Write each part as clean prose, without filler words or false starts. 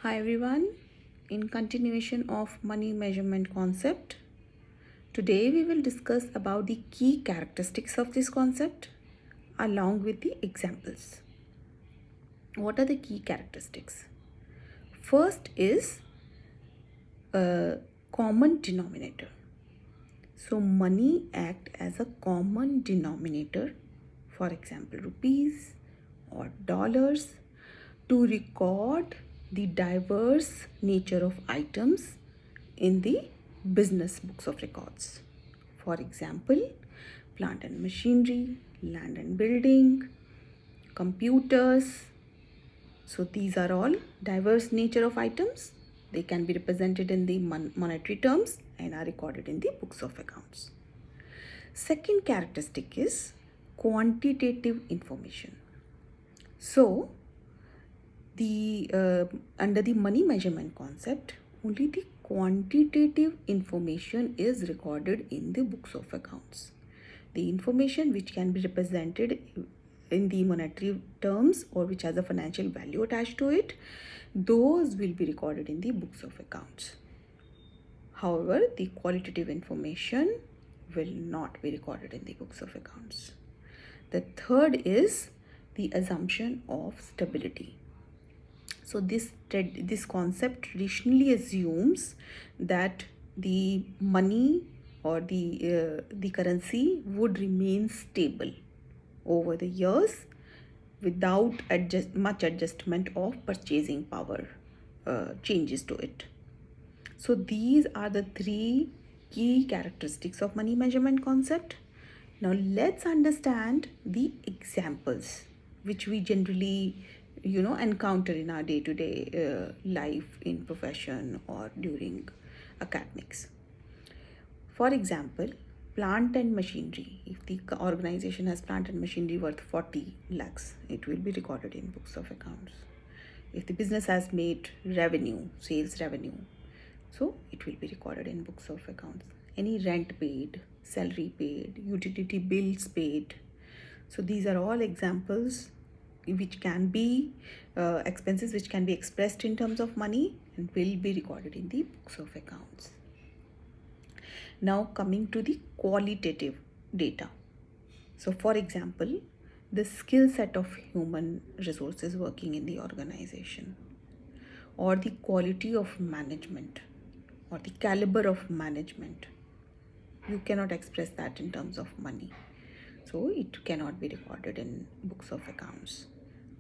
Hi everyone, in continuation of money measurement concept, today we will discuss about the key characteristics of this concept along with the examples. What are the key characteristics? First is a common denominator. So money act as a common denominator, for example rupees or dollars, to record the diverse nature of items in the business books of records. For example, plant and machinery, land and building, computers. So these are all diverse nature of items. They can be represented in the monetary terms and are recorded in the books of accounts. Second characteristic is quantitative information. So under the money measurement concept, only the quantitative information is recorded in the books of accounts. The information which can be represented in the monetary terms or which has a financial value attached to it, those will be recorded in the books of accounts. However, the qualitative information will not be recorded in the books of accounts. The third is the assumption of stability. So this concept traditionally assumes that the money or the currency would remain stable over the years without much adjustment of purchasing power changes to it. So these are the three key characteristics of money measurement concept. Now let's understand the examples which we generally encounter in our day-to-day life in profession or during academics. For example, plant and machinery. If the organization has plant and machinery worth 40 lakhs, it will be recorded in books of accounts. If the business has made revenue, sales revenue, so it will be recorded in books of accounts. Any rent paid, salary paid, utility bills paid. So these are all examples which can be expenses which can be expressed in terms of money and will be recorded in the books of accounts. Now coming to the qualitative data. So for example, the skill set of human resources working in the organization, or the quality of management, or the caliber of management. You cannot express that in terms of money. So it cannot be recorded in books of accounts.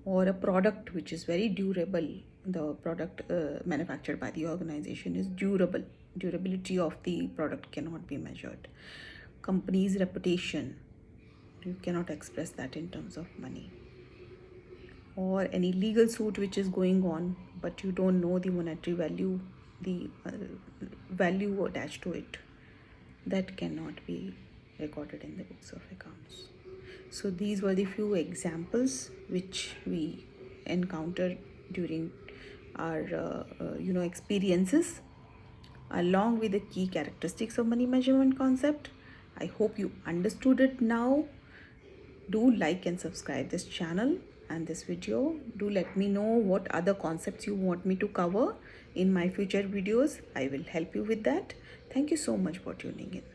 Or a product which is very durable, the product manufactured by the organization is durable. Durability of the product cannot be measured. Company's reputation, you cannot express that in terms of money. Or any legal suit which is going on, but you don't know the monetary value, the value attached to it, that cannot be recorded in the books of accounts. So these were the few examples which we encountered during our experiences along with the key characteristics of money measurement concept. I hope you understood it now. Do like and subscribe this channel and this video. Do let me know what other concepts you want me to cover in my future videos. I will help you with that. Thank you so much for tuning in.